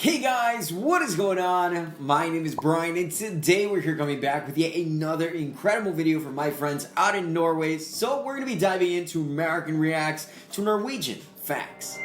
Hey guys, what is going on? My name is Brian and today we're here coming back with yet another incredible video from my friends out in Norway. So we're going to be diving into American reacts to Norwegian facts.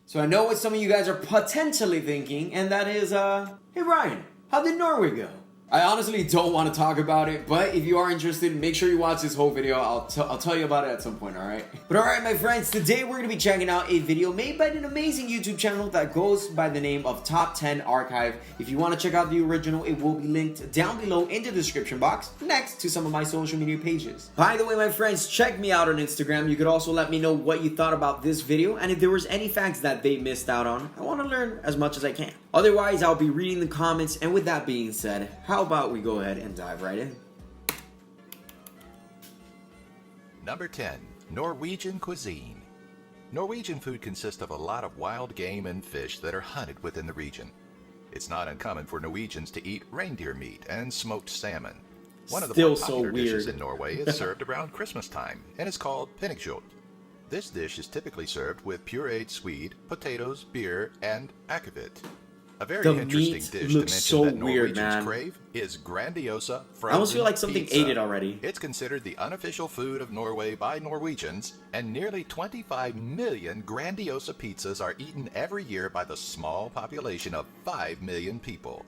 So I know what some of you guys are potentially thinking, and that is, hey Brian, how did Norway go? I honestly don't want to talk about it, but if you are interested, make sure you watch this whole video. I'll tell you about it at some point, alright? But alright, my friends, today we're going to be checking out a video made by an amazing YouTube channel that goes by the name of Top 10 Archive. If you want to check out the original, it will be linked down below in the description box next to some of my social media pages. By the way, my friends, check me out on Instagram. You could also let me know what you thought about this video, and if there was any facts that they missed out on. I want to learn as much as I can. Otherwise, I'll be reading the comments, and with that being said, how about we go ahead and dive right in? Number 10. Norwegian Cuisine. Norwegian food consists of a lot of wild game and fish that are hunted within the region. It's not uncommon for Norwegians to eat reindeer meat and smoked salmon. One of the more popular dishes in Norway is served around Christmas time and is called pinnekjøtt. This dish is typically served with pureed swede, potatoes, beer, and akevit. A very interesting dish to mention that Norwegians crave is Grandiosa frozen I almost feel like something pizza. ate it already. It's considered the unofficial food of Norway by Norwegians, and nearly 25 million Grandiosa pizzas are eaten every year by the small population of 5 million people.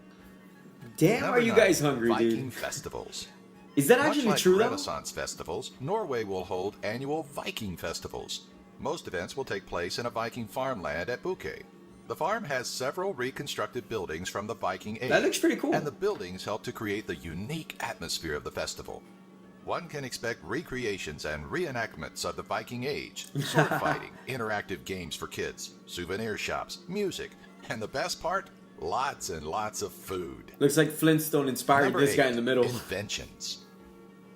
Damn, Number are you 9, guys hungry, Viking dude? festivals. Is that actually Much true, like though? Renaissance festivals, Norway will hold annual Viking festivals. Most events will take place in a Viking farmland at Bukay. The farm has several reconstructed buildings from the Viking age. That looks pretty cool. And the buildings help to create the unique atmosphere of the festival. One can expect recreations and reenactments of the Viking age, sword fighting, interactive games for kids, souvenir shops, music, and the best part, lots and lots of food. Looks like Flintstone inspired Number this 8, guy in the middle. Inventions.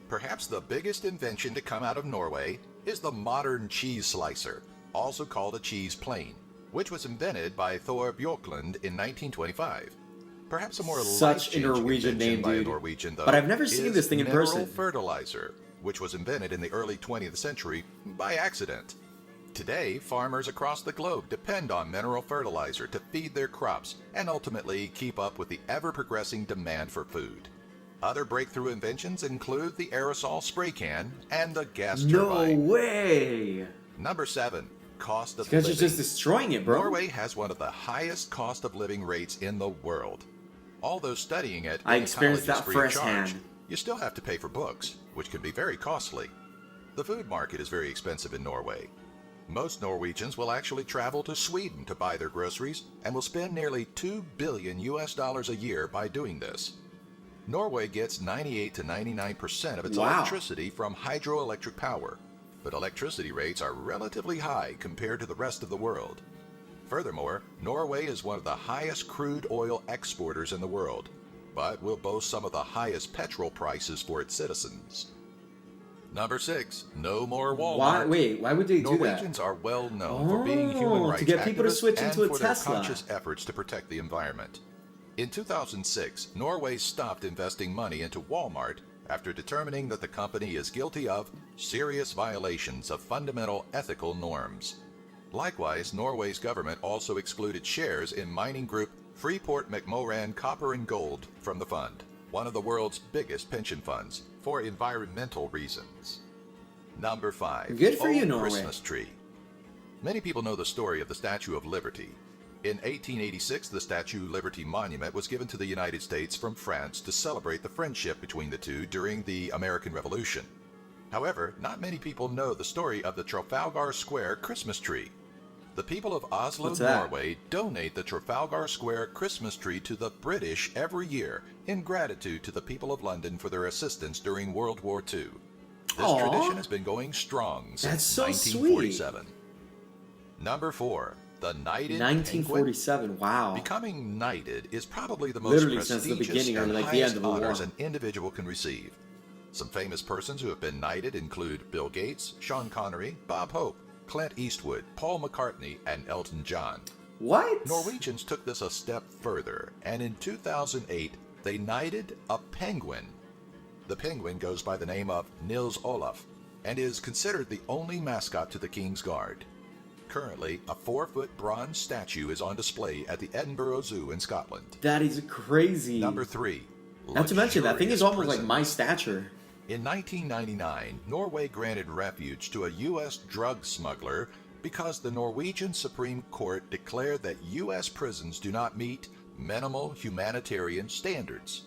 Perhaps the biggest invention to come out of Norway is the modern cheese slicer, also called a cheese plane, which was invented by Thor Bjorklund in 1925. Perhaps a more Such a Norwegian name, by a dude. Norwegian, though, But I've never seen this thing in person. Mineral fertilizer, which was invented in the early 20th century by accident. Today, farmers across the globe depend on mineral fertilizer to feed their crops and ultimately keep up with the ever-progressing demand for food. Other breakthrough inventions include the aerosol spray can and the gas turbine. No way! Number 7. Cost of These guys living. are just destroying it, bro. Norway has one of the highest cost of living rates in the world. Although studying it I in experienced college is that free of firsthand. charge, you still have to pay for books, which can be very costly. The food market is very expensive in Norway. Most Norwegians will actually travel to Sweden to buy their groceries and will spend nearly $2 billion a year by doing this. Norway gets 98 to 99% of its electricity from hydroelectric power, but electricity rates are relatively high compared to the rest of the world. Furthermore, Norway is one of the highest crude oil exporters in the world, but will boast some of the highest petrol prices for its citizens. Number 6. No more Walmart. Why would they do that? Norwegians are well known for being human rights to get people to switch into a and for Tesla. their conscious efforts to protect the environment. In 2006, Norway stopped investing money into Walmart after determining that the company is guilty of serious violations of fundamental ethical norms. Likewise, Norway's government also excluded shares in mining group Freeport-McMoran Copper and Gold from the fund, one of the world's biggest pension funds, for environmental reasons. Number 5. Good for you, Norway. Christmas tree. Many people know the story of the Statue of Liberty. In 1886, the Statue of Liberty Monument was given to the United States from France to celebrate the friendship between the two during the American Revolution. However, not many people know the story of the Trafalgar Square Christmas tree. The people of Oslo, Norway, donate the Trafalgar Square Christmas tree to the British every year in gratitude to the people of London for their assistance during World War II. This tradition has been going strong since 1947. Number 4. The Knighted 1947, Penguin. wow. Becoming knighted is probably the most Literally prestigious since the beginning or and like the highest end of the war. honors an individual can receive. Some famous persons who have been knighted include Bill Gates, Sean Connery, Bob Hope, Clint Eastwood, Paul McCartney, and Elton John. What? Norwegians took this a step further, and in 2008, they knighted a penguin. The penguin goes by the name of Nils Olaf and is considered the only mascot to the King's Guard. Currently, a 4-foot bronze statue is on display at the Edinburgh Zoo in Scotland. That is crazy. Number 3. Not to mention, that thing is almost prison. like my stature. In 1999, Norway granted refuge to a U.S. drug smuggler because the Norwegian Supreme Court declared that U.S. prisons do not meet minimal humanitarian standards.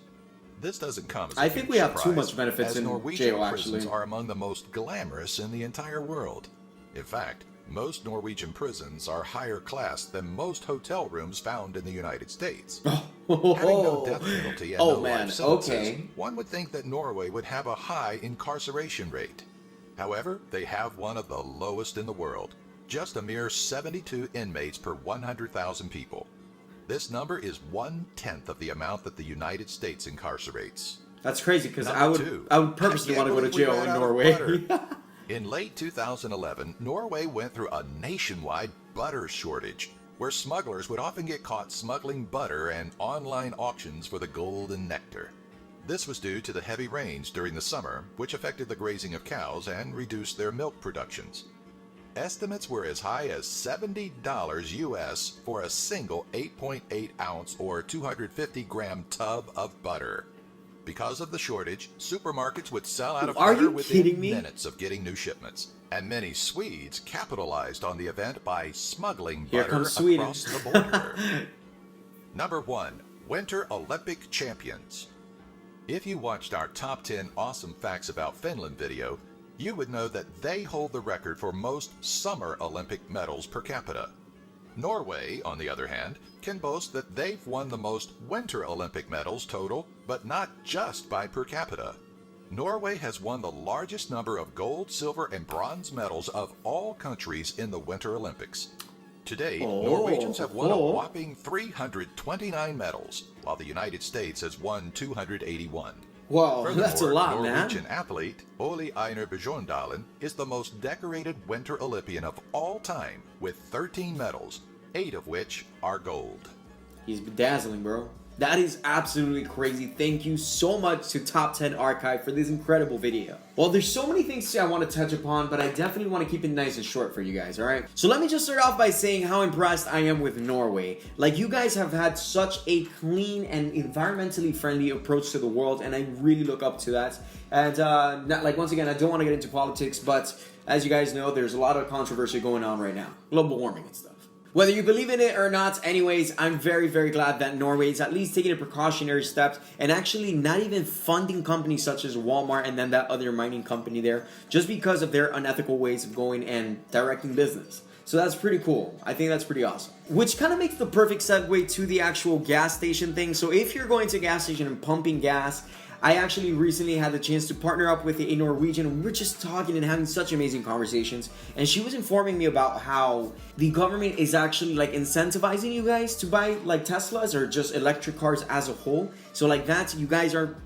This doesn't come as a I think we have too much benefits as in Norwegian jail, prisons actually. are among the most glamorous in the entire world. In fact, most Norwegian prisons are higher class than most hotel rooms found in the United States. Having no death penalty and no life sentences, one would think that Norway would have a high incarceration rate. However, they have one of the lowest in the world, just a mere 72 inmates per 100,000 people. This number is 1/10 of the amount that the United States incarcerates. That's crazy, because I would purposely want to go to jail in Norway. In late 2011, Norway went through a nationwide butter shortage, where smugglers would often get caught smuggling butter and online auctions for the golden nectar. This was due to the heavy rains during the summer, which affected the grazing of cows and reduced their milk productions. Estimates were as high as $70 US for a single 8.8 ounce or 250 gram tub of butter. Because of the shortage, supermarkets would sell out of butter within minutes of getting new shipments. And many Swedes capitalized on the event by smuggling butter across the border. Number 1. Winter Olympic Champions. If you watched our Top 10 Awesome Facts About Finland video, you would know that they hold the record for most Summer Olympic medals per capita. Norway, on the other hand, can boast that they've won the most Winter Olympic medals total, but not just by per capita. Norway has won the largest number of gold, silver, and bronze medals of all countries in the Winter Olympics. To date, Norwegians have won a whopping 329 medals, while the United States has won 281. Wow, that's a lot, man. Norwegian athlete Ole Einar Bjørndalen is the most decorated Winter Olympian of all time, with 13 medals, 8 of which are gold. He's bedazzling, bro. That is absolutely crazy. Thank you so much to Top 10 Archive for this incredible video. Well, there's so many things I want to touch upon, but I definitely want to keep it nice and short for you guys, alright? So let me just start off by saying how impressed I am with Norway. Like, you guys have had such a clean and environmentally friendly approach to the world, and I really look up to that. And, once again, I don't want to get into politics, but as you guys know, there's a lot of controversy going on right now. Global warming and stuff. Whether you believe in it or not, anyways, I'm very, very glad that Norway is at least taking a precautionary steps and actually not even funding companies such as Walmart and then that other mining company there just because of their unethical ways of going and directing business. So that's pretty cool. I think that's pretty awesome. Which kind of makes the perfect segue to the actual gas station thing. So if you're going to a gas station and pumping gas, I actually recently had the chance to partner up with a Norwegian. We were just talking and having such amazing conversations. And she was informing me about how the government is actually like incentivizing you guys to buy like Teslas or just electric cars as a whole. So like that, you guys are,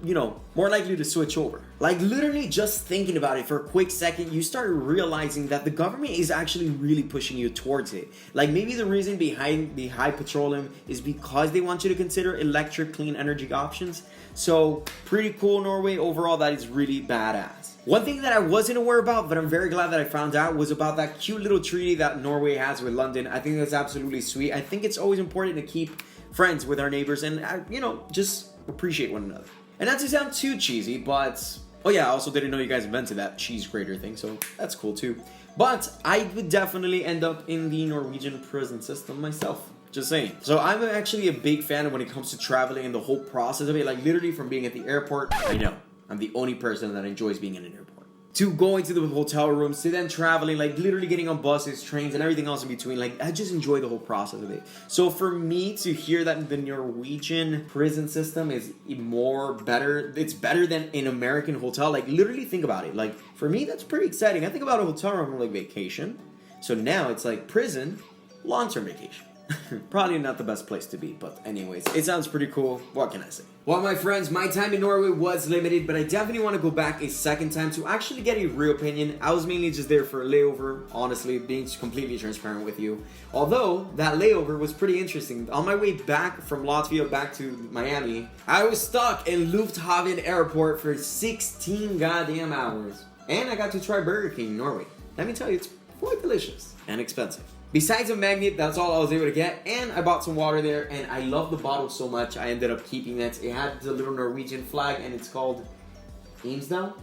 more likely to switch over. Like literally just thinking about it for a quick second, you start realizing that the government is actually really pushing you towards it. Like maybe the reason behind the high petroleum is because they want you to consider electric clean energy options. So pretty cool, Norway. Overall, that is really badass. One thing that I wasn't aware about, but I'm very glad that I found out, was about that cute little treaty that Norway has with London. I think that's absolutely sweet. I think it's always important to keep friends with our neighbors and, just appreciate one another. And not to sound too cheesy, but... Oh yeah, I also didn't know you guys invented that cheese grater thing, so that's cool too. But I would definitely end up in the Norwegian prison system myself. Just saying. So I'm actually a big fan when it comes to traveling and the whole process of it. Like literally from being at the airport, I know I'm the only person that enjoys being in an airport, to going to the hotel rooms, to then traveling, like literally getting on buses, trains, and everything else in between. Like I just enjoy the whole process of it. So for me to hear that the Norwegian prison system is better, it's better than an American hotel. Like literally think about it. Like for me, that's pretty exciting. I think about a hotel room like vacation. So now it's like prison, long-term vacation. Probably not the best place to be, but anyways, it sounds pretty cool. What can I say? Well, my friends, my time in Norway was limited, but I definitely want to go back a second time to actually get a real opinion. I was mainly just there for a layover, honestly, being completely transparent with you. Although, that layover was pretty interesting. On my way back from Latvia back to Miami, I was stuck in Lufthaven Airport for 16 goddamn hours. And I got to try Burger King in Norway. Let me tell you, it's quite delicious and expensive. Besides a magnet, that's all I was able to get, and I bought some water there, and I love the bottle so much, I ended up keeping it. It had the little Norwegian flag, and it's called Eamsdale.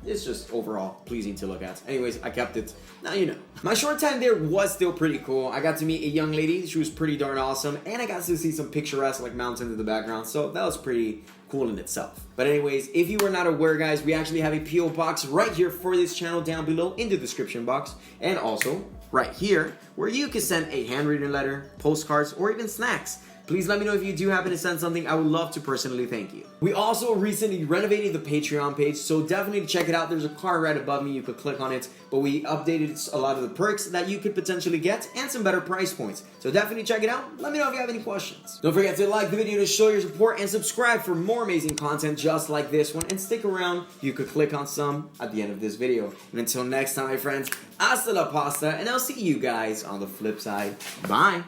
It's just overall pleasing to look at. Anyways, I kept it. Now you know. My short time there was still pretty cool. I got to meet a young lady. She was pretty darn awesome, and I got to see some picturesque like mountains in the background, so that was pretty cool in itself. But anyways, if you were not aware, guys, we actually have a P.O. box right here for this channel down below in the description box, and also right here where you can send a handwritten letter, postcards, or even snacks. Please let me know if you do happen to send something. I would love to personally thank you. We also recently renovated the Patreon page, so definitely check it out. There's a card right above me. You could click on it, but we updated a lot of the perks that you could potentially get and some better price points. So definitely check it out. Let me know if you have any questions. Don't forget to like the video to show your support and subscribe for more amazing content just like this one. And stick around. You could click on some at the end of this video. And until next time, my friends, hasta la pasta, and I'll see you guys on the flip side. Bye.